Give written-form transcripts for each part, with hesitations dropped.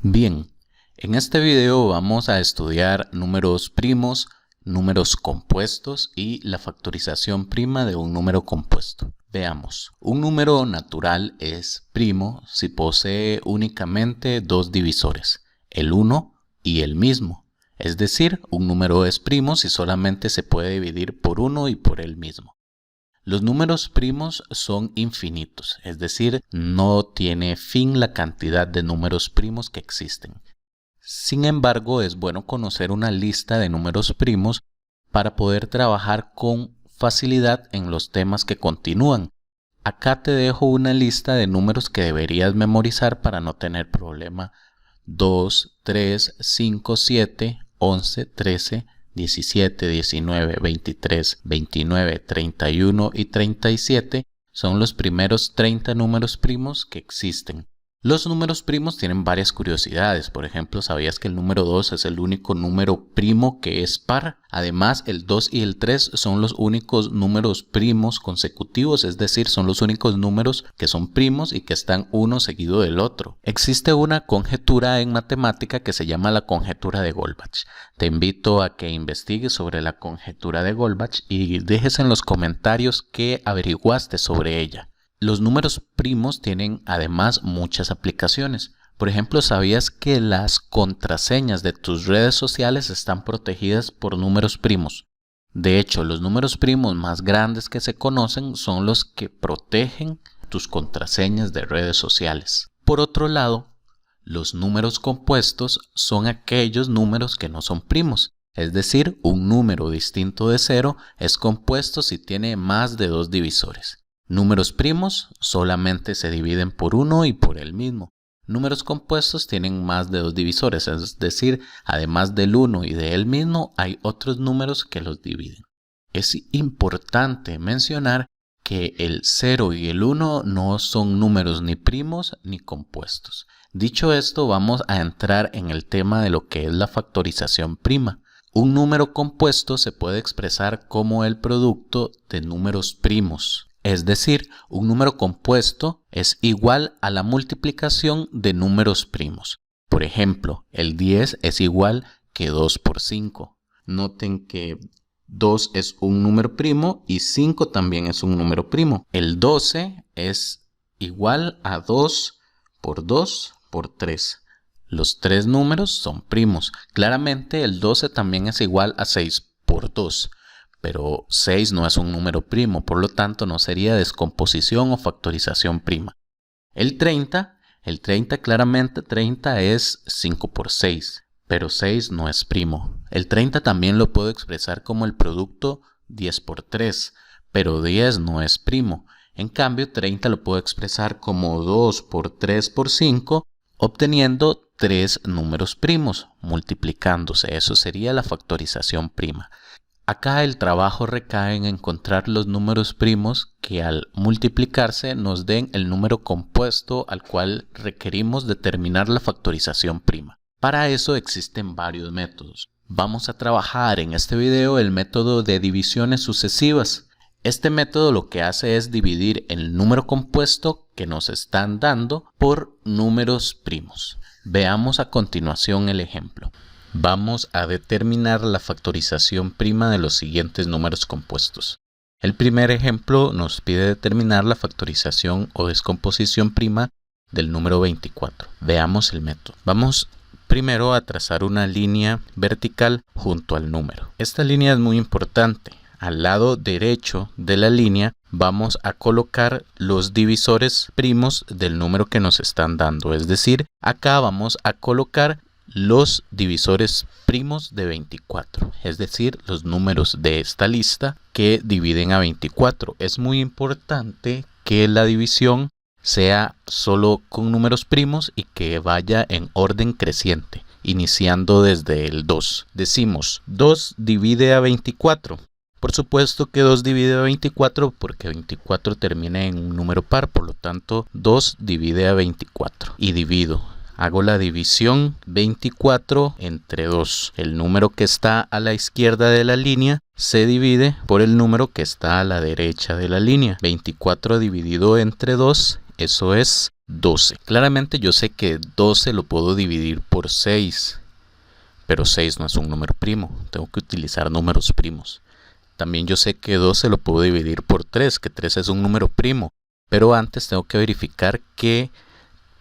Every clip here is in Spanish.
Bien, en este video vamos a estudiar números primos, números compuestos y la factorización prima de un número compuesto. Veamos, un número natural es primo si posee únicamente dos divisores, el 1 y el mismo. Es decir, un número es primo si solamente se puede dividir por 1 y por el mismo. Los números primos son infinitos, es decir, no tiene fin la cantidad de números primos que existen. Sin embargo, es bueno conocer una lista de números primos para poder trabajar con facilidad en los temas que continúan. Acá te dejo una lista de números que deberías memorizar para no tener problema. 2, 3, 5, 7, 11, 13, 17, 19, 23, 29, 31 y 37 son los primeros 30 números primos que existen. Los números primos tienen varias curiosidades. Por ejemplo, ¿sabías que el número 2 es el único número primo que es par? Además, el 2 y el 3 son los únicos números primos consecutivos, es decir, son los únicos números que son primos y que están uno seguido del otro. Existe una conjetura en matemática que se llama la conjetura de Goldbach. Te invito a que investigues sobre la conjetura de Goldbach y dejes en los comentarios qué averiguaste sobre ella. Los números primos tienen además muchas aplicaciones. Por ejemplo, ¿sabías que las contraseñas de tus redes sociales están protegidas por números primos? De hecho, los números primos más grandes que se conocen son los que protegen tus contraseñas de redes sociales. Por otro lado, los números compuestos son aquellos números que no son primos. Es decir, un número distinto de 0 es compuesto si tiene más de dos divisores. Números primos solamente se dividen por 1 y por el mismo. Números compuestos tienen más de dos divisores, es decir, además del 1 y de él mismo, hay otros números que los dividen. Es importante mencionar que el 0 y el 1 no son números ni primos ni compuestos. Dicho esto, vamos a entrar en el tema de lo que es la factorización prima. Un número compuesto se puede expresar como el producto de números primos. Es decir, un número compuesto es igual a la multiplicación de números primos. Por ejemplo, el 10 es igual que 2 por 5. Noten que 2 es un número primo y 5 también es un número primo. El 12 es igual a 2 por 2 por 3. Los tres números son primos. Claramente el 12 también es igual a 6 por 2. Pero 6 no es un número primo, por lo tanto no sería descomposición o factorización prima. El 30 claramente 30 es 5 por 6, pero 6 no es primo. El 30 también lo puedo expresar como el producto 10 por 3, pero 10 no es primo. En cambio, 30 lo puedo expresar como 2 por 3 por 5, obteniendo 3 números primos, multiplicándose. Eso sería la factorización prima. Acá el trabajo recae en encontrar los números primos que al multiplicarse nos den el número compuesto al cual requerimos determinar la factorización prima. Para eso existen varios métodos. Vamos a trabajar en este video el método de divisiones sucesivas. Este método lo que hace es dividir el número compuesto que nos están dando por números primos. Veamos a continuación el ejemplo. Vamos a determinar la factorización prima de los siguientes números compuestos. El primer ejemplo nos pide determinar la factorización o descomposición prima del número 24. Veamos el método. Vamos primero a trazar una línea vertical junto al número. Esta línea es muy importante. Al lado derecho de la línea vamos a colocar los divisores primos del número que nos están dando. Es decir, acá vamos a colocar los divisores primos de 24, es decir, los números de esta lista que dividen a 24. Es muy importante que la división sea solo con números primos y que vaya en orden creciente, iniciando desde el 2. Decimos 2 divide a 24. Por supuesto que 2 divide a 24 porque 24 termina en un número par, por lo tanto 2 divide a 24 y divido. Hago la división 24 entre 2. El número que está a la izquierda de la línea se divide por el número que está a la derecha de la línea. 24 dividido entre 2, eso es 12. Claramente yo sé que 12 lo puedo dividir por 6, pero 6 no es un número primo, tengo que utilizar números primos. También yo sé que 12 lo puedo dividir por 3, que 3 es un número primo, pero antes tengo que verificar que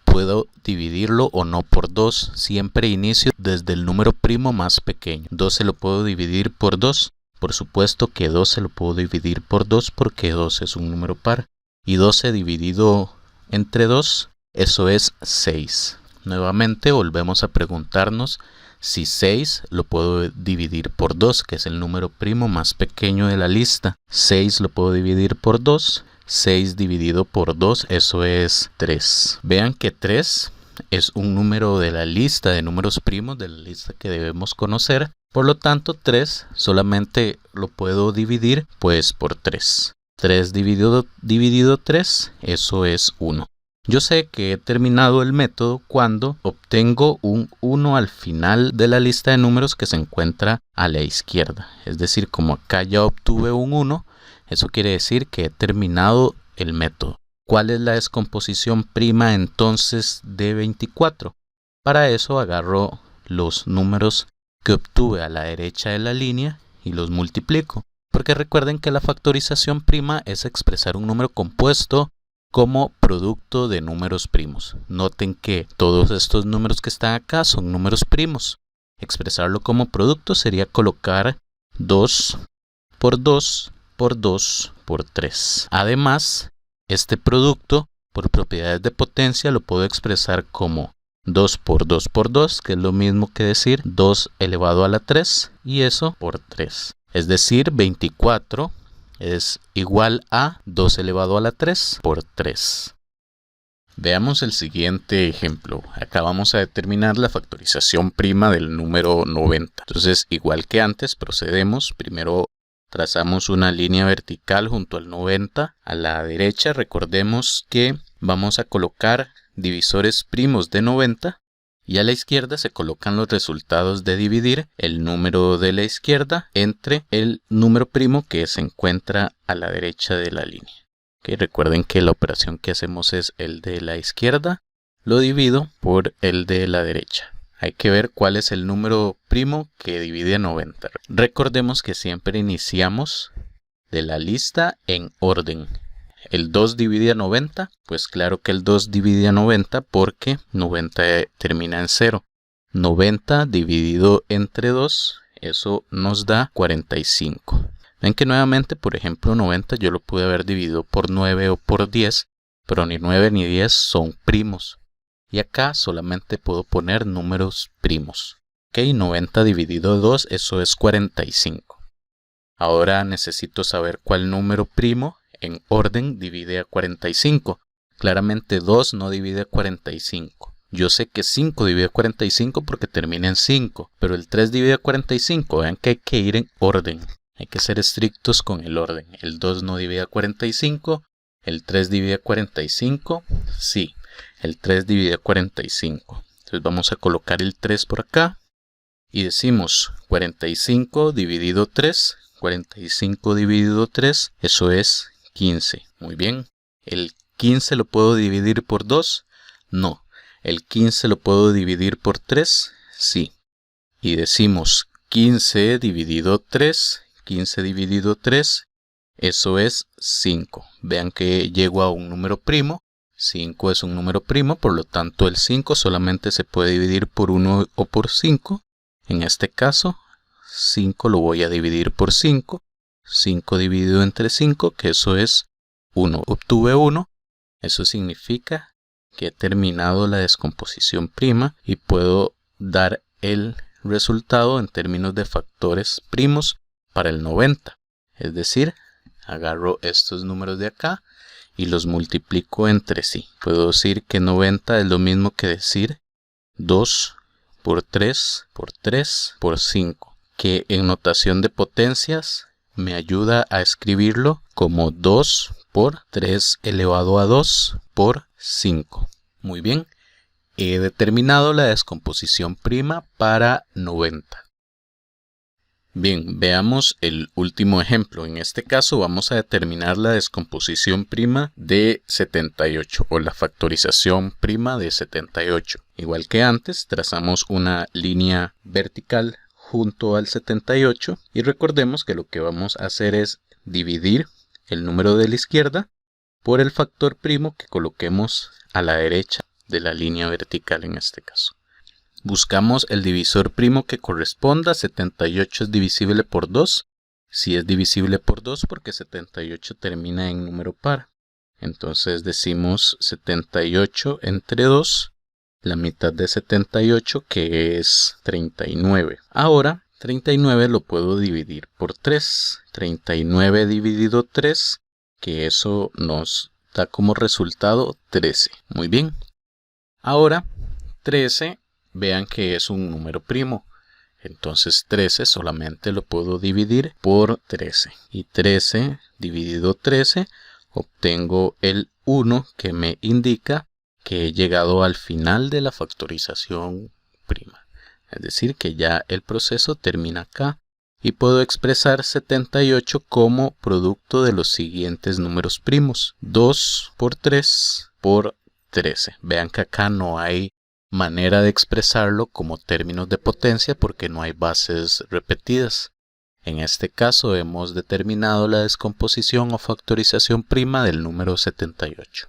puedo dividirlo o no por 2. Siempre inicio desde el número primo más pequeño. 12 lo puedo dividir por 2. Por supuesto que 12 lo puedo dividir por 2 porque 2 es un número par. Y 12 dividido entre 2, eso es 6. Nuevamente volvemos a preguntarnos si 6 lo puedo dividir por 2, que es el número primo más pequeño de la lista. 6 lo puedo dividir por 2. 6 dividido por 2, eso es 3. Vean que 3 es un número de la lista de números primos, de la lista que debemos conocer. Por lo tanto, 3 solamente lo puedo dividir pues por 3. 3 dividido 3, eso es 1. Yo sé que he terminado el método cuando obtengo un 1 al final de la lista de números que se encuentra a la izquierda. Es decir, como acá ya obtuve un 1, eso quiere decir que he terminado el método. ¿Cuál es la descomposición prima entonces de 24? Para eso agarro los números que obtuve a la derecha de la línea y los multiplico. Porque recuerden que la factorización prima es expresar un número compuesto como producto de números primos. Noten que todos estos números que están acá son números primos. Expresarlo como producto sería colocar 2 por 2 por 2 por 3. Además, este producto por propiedades de potencia lo puedo expresar como 2 por 2 por 2, que es lo mismo que decir 2 elevado a la 3 y eso por 3. Es decir, 24 es igual a 2 elevado a la 3 por 3. Veamos el siguiente ejemplo. Acá vamos a determinar la factorización prima del número 90. Entonces, igual que antes, procedemos. Primero trazamos una línea vertical junto al 90. A la derecha, recordemos que vamos a colocar divisores primos de 90. Y a la izquierda se colocan los resultados de dividir el número de la izquierda entre el número primo que se encuentra a la derecha de la línea. Okay, recuerden que la operación que hacemos es el de la izquierda, lo divido por el de la derecha. Hay que ver cuál es el número primo que divide a 90. Recordemos que siempre iniciamos de la lista en orden. El 2 divide a 90, pues claro que el 2 divide a 90 porque 90 termina en 0. 90 dividido entre 2, eso nos da 45. Ven que nuevamente, por ejemplo, 90 yo lo pude haber dividido por 9 o por 10, pero ni 9 ni 10 son primos. Y acá solamente puedo poner números primos. Ok, 90 dividido 2, eso es 45. Ahora necesito saber cuál número primo en orden divide a 45. Claramente 2 no divide a 45. Yo sé que 5 divide a 45 porque termina en 5, pero el 3 divide a 45. Vean que hay que ir en orden. Hay que ser estrictos con el orden. El 2 no divide a 45. El 3 divide a 45. Sí, el 3 divide a 45. Entonces vamos a colocar el 3 por acá. Y decimos 45 dividido 3. 45 dividido 3. Eso es 15. Muy bien. ¿El 15 lo puedo dividir por 2? No. ¿El 15 lo puedo dividir por 3? Sí. Y decimos 15 dividido 3. 15 dividido 3, eso es 5. Vean que llego a un número primo. 5 es un número primo, por lo tanto el 5 solamente se puede dividir por 1 o por 5. En este caso, 5 lo voy a dividir por 5. 5 dividido entre 5, que eso es 1. Obtuve 1. Eso significa que he terminado la descomposición prima y puedo dar el resultado en términos de factores primos para el 90. Es decir, agarro estos números de acá y los multiplico entre sí. Puedo decir que 90 es lo mismo que decir 2 por 3 por 3 por 5, que en notación de potencias me ayuda a escribirlo como 2 por 3 elevado a 2 por 5. Muy bien, he determinado la descomposición prima para 90. Bien, veamos el último ejemplo. En este caso vamos a determinar la descomposición prima de 78 o la factorización prima de 78. Igual que antes, trazamos una línea vertical junto al 78 y recordemos que lo que vamos a hacer es dividir el número de la izquierda por el factor primo que coloquemos a la derecha de la línea vertical en este caso. Buscamos el divisor primo que corresponda. 78 es divisible por 2. Si es divisible por 2 porque 78 termina en número par. Entonces decimos 78 entre 2, la mitad de 78 que es 39. Ahora 39 lo puedo dividir por 3. 39 dividido 3, que eso nos da como resultado 13. Muy bien. Ahora 13... vean que es un número primo, entonces 13 solamente lo puedo dividir por 13 y 13 dividido 13 obtengo el 1 que me indica que he llegado al final de la factorización prima, es decir que ya el proceso termina acá y puedo expresar 78 como producto de los siguientes números primos: 2 por 3 por 13. Vean que acá no hay manera de expresarlo como términos de potencia porque no hay bases repetidas. En este caso hemos determinado la descomposición o factorización prima del número 78.